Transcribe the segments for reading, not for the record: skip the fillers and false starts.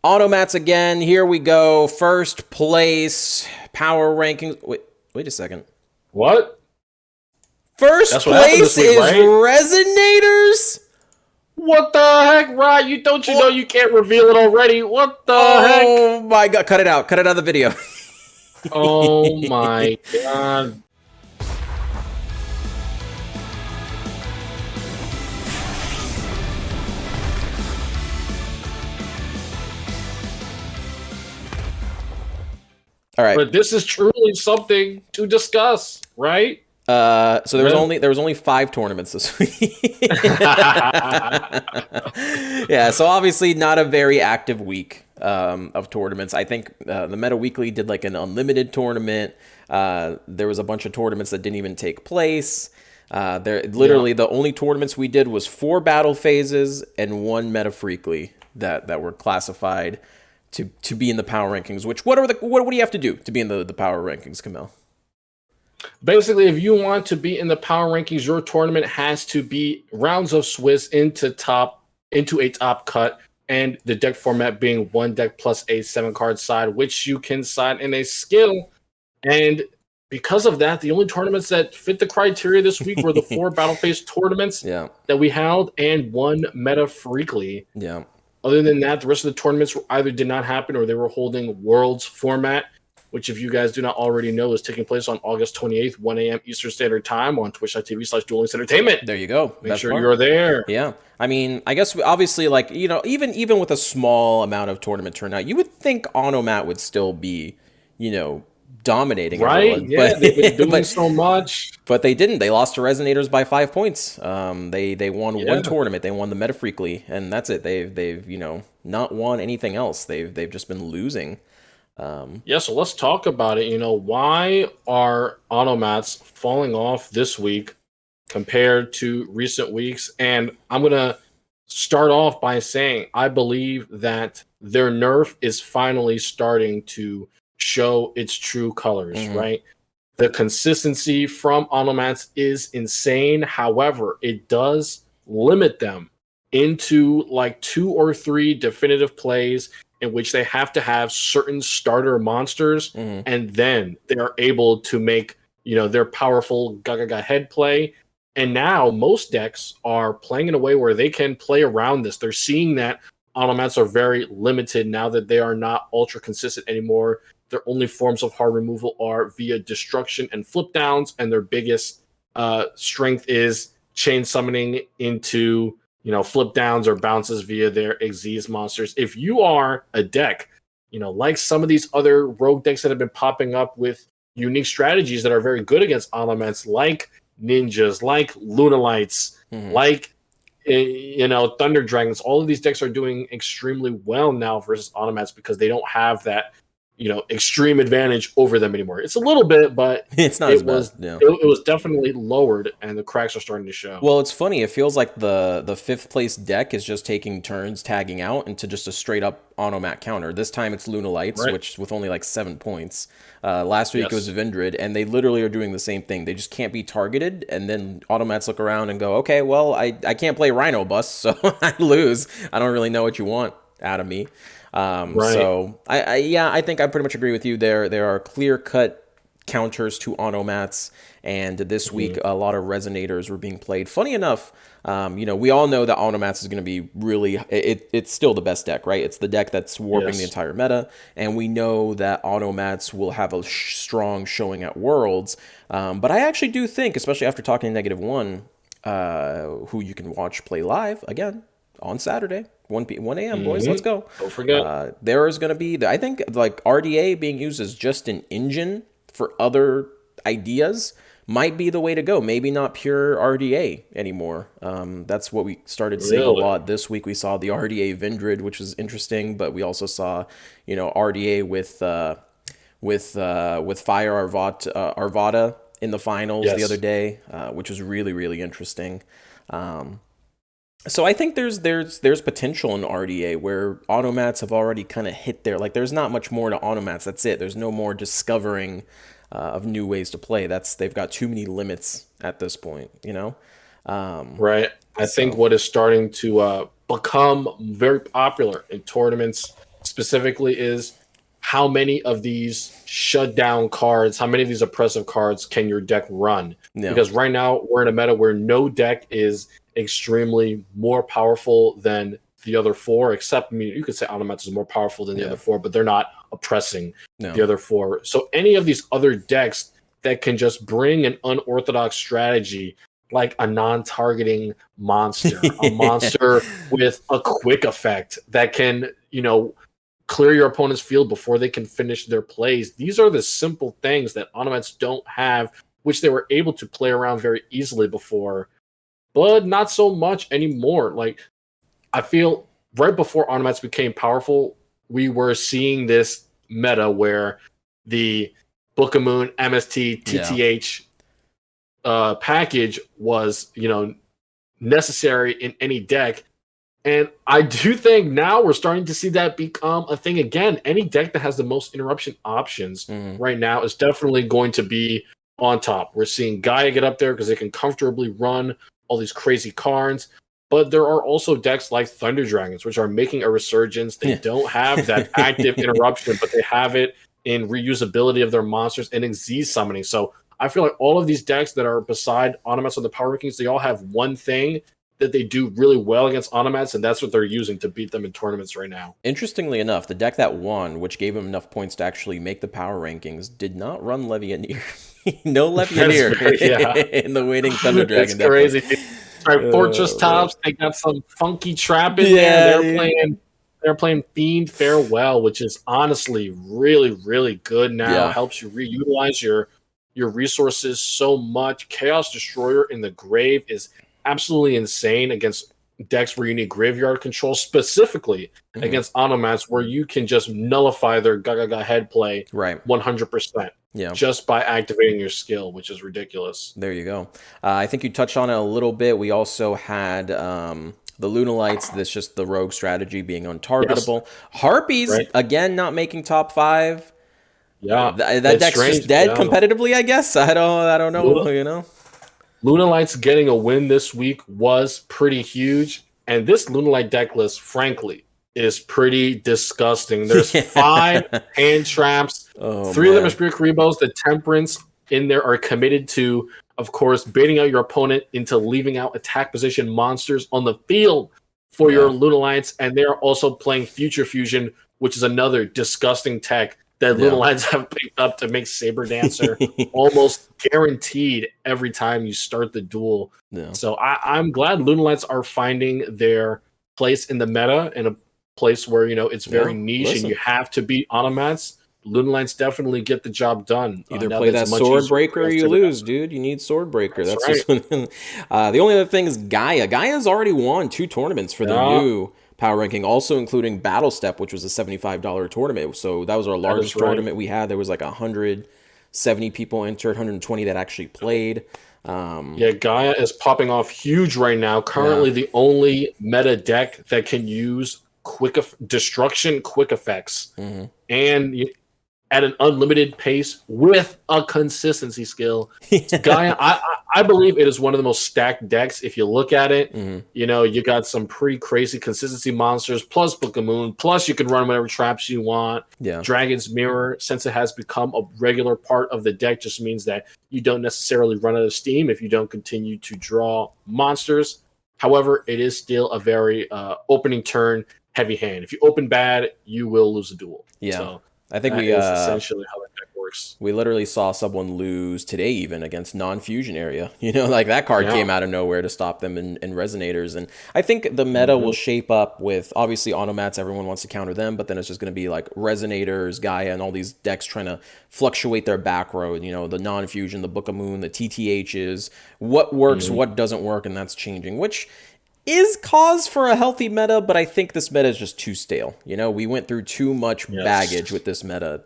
Automats again. Here we go. First place power rankings. Wait a second. What? First That's what happened this place week, is right? Resonators. What the heck, Rod? You know What? you can't reveal it already? What the heck? Oh my god! Cut it out. Cut it out of the video. Oh my god. All right. But this is truly something to discuss, right? So there was only 5 tournaments this week. Yeah, so obviously not a very active week of tournaments. I think the Meta Weekly did like an unlimited tournament. There was a bunch of tournaments that didn't even take place. There Yeah. literally the only tournaments we did was 4 battle phases and 1 Meta Freakly that were classified to be in the power rankings. Which what do you have to do to be in the power rankings, Camille? Basically, if you want to be in the power rankings, your tournament has to be rounds of Swiss into a top cut, and the deck format being one deck plus a 7 card side, which you can side in a skill. And because of that, the only tournaments that fit the criteria this week were the 4 battle phase tournaments Yeah, that we held and 1 Meta Freakly. yeah. Other than that, the rest of the tournaments either did not happen or they were holding Worlds format, which, if you guys do not already know, is taking place on August 28th, 1 a.m. Eastern Standard Time on twitch.tv/Duel Links Entertainment. There you go. Make Best sure part. you're there. Yeah. I mean, I guess obviously, like, even with a small amount of tournament turnout, you would think Onomat would still be, you know, dominating Right? everyone, Yeah, they've been doing but so much. but they didn't. They lost to Resonators by 5 points. They won one Yeah. tournament. They won the Meta Freakly, and that's it. They've not won anything else. They've just been losing. Yeah, so let's talk about it. Why are automats falling off this week compared to recent weeks? And I'm going to start off by saying I believe that their nerf is finally starting to show its true colors, Mhm. right? The consistency from automats is insane. However, it does limit them into like 2 or 3 definitive plays in which they have to have certain starter monsters, Mhm. and then they are able to make their powerful Gaga head play. And now most decks are playing in a way where they can play around this. They're seeing that automats are very limited now that they are not ultra consistent anymore. Their only forms of hard removal are via destruction and flip downs, and their biggest strength is chain summoning into flip downs or bounces via their Xyz monsters. If you are a deck, like some of these other rogue decks that have been popping up with unique strategies that are very good against elements, like ninjas, like Lunalights, Mhm. like Thunder Dragons. All of these decks are doing extremely well now versus automats because they don't have that extreme advantage over them anymore. It's a little bit, but It's not as it bad. was Yeah. it was definitely lowered, and the cracks are starting to show. Well, it's funny. It feels like the fifth place deck is just taking turns tagging out into just a straight up Onomat counter. This time it's Luna Lights, Right? which with only like 7 points. Last week it was Yes. Vindred, and they literally are doing the same thing. They just can't be targeted, and then Automats look around and go, okay, well, I can't play Rhino Bus, so I lose. I don't really know what you want out of me. Right. So yeah, I think I pretty much agree with you. There are clear cut counters to automats, and this week Mhm. a lot of resonators were being played. Funny enough, we all know that automats is going to be it's still the best deck, right? It's the deck that's warping the Yes. entire meta, and we know that automats will have a strong showing at Worlds. But I actually do think, especially after talking to Negative One, who you can watch play live again on Saturday, 1 a.m. Boys, let's Hmm. go. Don't forget. There is going to be, I think, like RDA being used as just an engine for other ideas might be the way to go. Maybe not pure RDA anymore. That's what we started seeing a Really. lot this week. We saw the RDA Vindred, which was interesting, but we also saw, RDA with Fire Arvada in the finals the other Yes. day, which was really really interesting. So I think there's potential in RDA where automats have already kind of hit there. Like there's not much more to automats. That's it. There's no more discovering of new ways to play. They've got too many limits at this point. Right. I think So what is starting to become very popular in tournaments, specifically is how many of these shutdown cards, how many of these oppressive cards can your deck run? Yeah. Because right now we're in a meta where no deck is extremely more powerful than the other four, except, I mean, you could say Automats is more powerful than the other four, but they're not oppressing the other four. So any of these other decks that can just bring an unorthodox strategy, like a non-targeting monster, a monster with a quick effect that can, you know, clear your opponent's field before they can finish their plays. These are the simple things that Automats don't have, which they were able to play around very easily before, but not so much anymore. Like, I feel right before Automats became powerful, we were seeing this meta where the Book of Moon, MST, TTH package was, you know, necessary in any deck. And I do think now we're starting to see that become a thing again. Any deck that has the most interruption options right now is definitely going to be on top. We're seeing Gaia get up there because they can comfortably run all these crazy cards. But there are also decks like Thunder Dragons, which are making a resurgence. They don't have that active interruption, but they have it in reusability of their monsters and in Z summoning. So I feel like all of these decks that are beside Automats on the power rankings, they all have one thing that they do really well against Automats, and that's what they're using to beat them in tournaments right now. Interestingly enough, the deck that won, which gave him enough points to actually make the power rankings, did not run Levianeer. No Levianeer in the Waiting Thunder Dragon. That's crazy. Right, Fortress Tops, they got some funky trap in there. They're playing Fiend Farewell, which is honestly really, really good now. It helps you reutilize your resources so much. Chaos Destroyer in the grave is absolutely insane against decks where you need graveyard control, specifically against Automats, where you can just nullify their Gaga head play 100%. Just by activating your skill, which is ridiculous. There you go. I think you touched on it a little bit. We also had the Lunalights. That's just the rogue strategy being untargetable. Harpies, again, not making top 5. Yeah, that deck's just dead competitively, I guess. I don't know. You know, Lunalights getting a win this week was pretty huge, and this Lunalight deck list, frankly, is pretty disgusting. There's 5 hand traps, 3 of them are Spirit Karibos. The Temperance in there are committed to, of course, baiting out your opponent into leaving out attack position monsters on the field for your Lunalights, and they're also playing Future Fusion, which is another disgusting tech that Lunalights have picked up to make Saber Dancer almost guaranteed every time you start the duel. So I'm glad Lunalights are finding their place in the meta, in a place where, you know, it's very niche and you have to beat Automats. Lunalights definitely get the job done. Either play that Sword Breaker or you lose, dude. You need Sword Breaker. That's right. Just the only other thing is Gaia. Gaia's already won 2 tournaments for the new power ranking, also including Battle Step, which was a $75 tournament. So that was our largest tournament we had. There was like 170 people entered, 120 that actually played. Gaia is popping off huge right now. Currently the only meta deck that can use destruction quick effects and at an unlimited pace with a consistency skill. Gaia, I believe it is one of the most stacked decks. If you look at it, you know, you got some pretty crazy consistency monsters, plus Book of Moon, plus you can run whatever traps you want. Dragon's Mirror, since it has become a regular part of the deck, just means that you don't necessarily run out of steam if you don't continue to draw monsters. However, it is still a very opening turn heavy hand. If you open bad, you will lose a duel. So I think that is essentially how that deck works. We literally saw someone lose today even against non-fusion area. You know, like that card came out of nowhere to stop them in Resonators. And I think the meta will shape up with, obviously, Automats, everyone wants to counter them, but then it's just going to be like Resonators, Gaia, and all these decks trying to fluctuate their back row. You know, the non-fusion, the Book of Moon, the TTHs, what works, what doesn't work, and that's changing, which is cause for a healthy meta, but I think this meta is just too stale. You know, we went through too much baggage with this meta.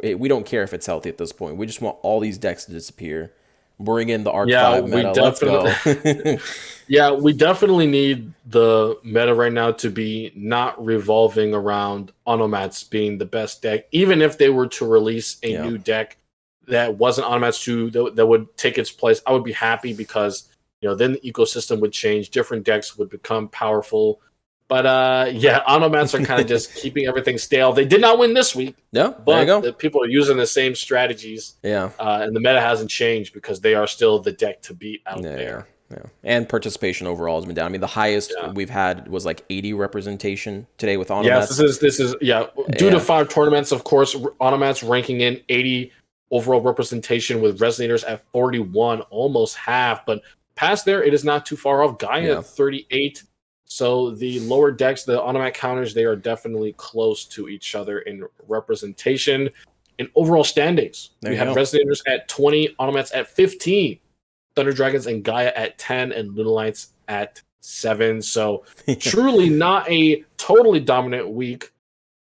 We don't care if it's healthy at this point. We just want all these decks to disappear. Bring in the Arc 5 meta. Let's go. We definitely need the meta right now to be not revolving around Automats being the best deck. Even if they were to release a new deck that wasn't Automats 2 that would take its place, I would be happy, because, you know, then the ecosystem would change. Different decks would become powerful. But yeah, Automats are kind of just keeping everything stale. They did not win this week, Yeah, there you but go. the people are using the same strategies. Yeah. And the meta hasn't changed because they are still the deck to beat out there. Yeah. And participation overall has been down. I mean, the highest Yeah. we've had was like 80 representation today with Automats. Yes, this is due to 5 tournaments, of course, Automats ranking in 80 overall representation with Resonators at 41, almost half. But past there, it is not too far off. Gaia at 38. So the lower decks, the Automat counters, they are definitely close to each other in representation. In overall standings, we have Resonators at 20, Automats at 15, Thunder Dragons and Gaia at 10, and Little Knights at 7. So truly not a totally dominant week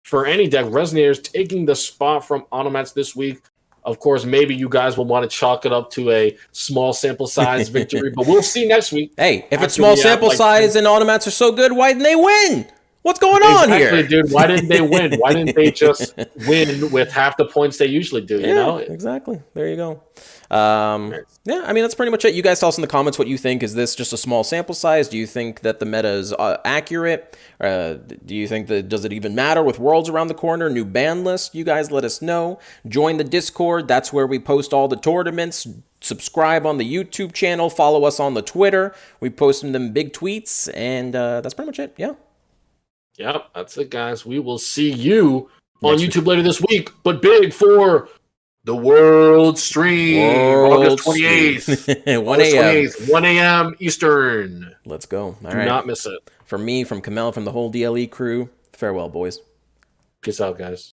for any deck. Resonators taking the spot from Automats this week. Of course, maybe you guys will want to chalk it up to a small sample size victory, but we'll see next week. Hey, if it's small sample size and Automats are so good, why didn't they win? What's going on here? Dude, why didn't they win? Why didn't they just win with half the points they usually do? You know, exactly. There you go. Yeah, I mean, that's pretty much it. You guys tell us in the comments what you think. Is this just a small sample size? Do you think that the meta is accurate? Do you think that, does it even matter with Worlds around the corner, new ban list? You guys let us know. Join the Discord. That's where we post all the tournaments. Subscribe on the YouTube channel. Follow us on the Twitter. We post them big tweets. And that's pretty much it. Yeah. Yep, that's it, guys. We will see you on YouTube later this week, but big for the World Stream, August 28th. 1 a.m. 1 a.m. Eastern. Let's go. Do not miss it. From me, from Kamel, from the whole DLE crew, farewell, boys. Peace out, guys.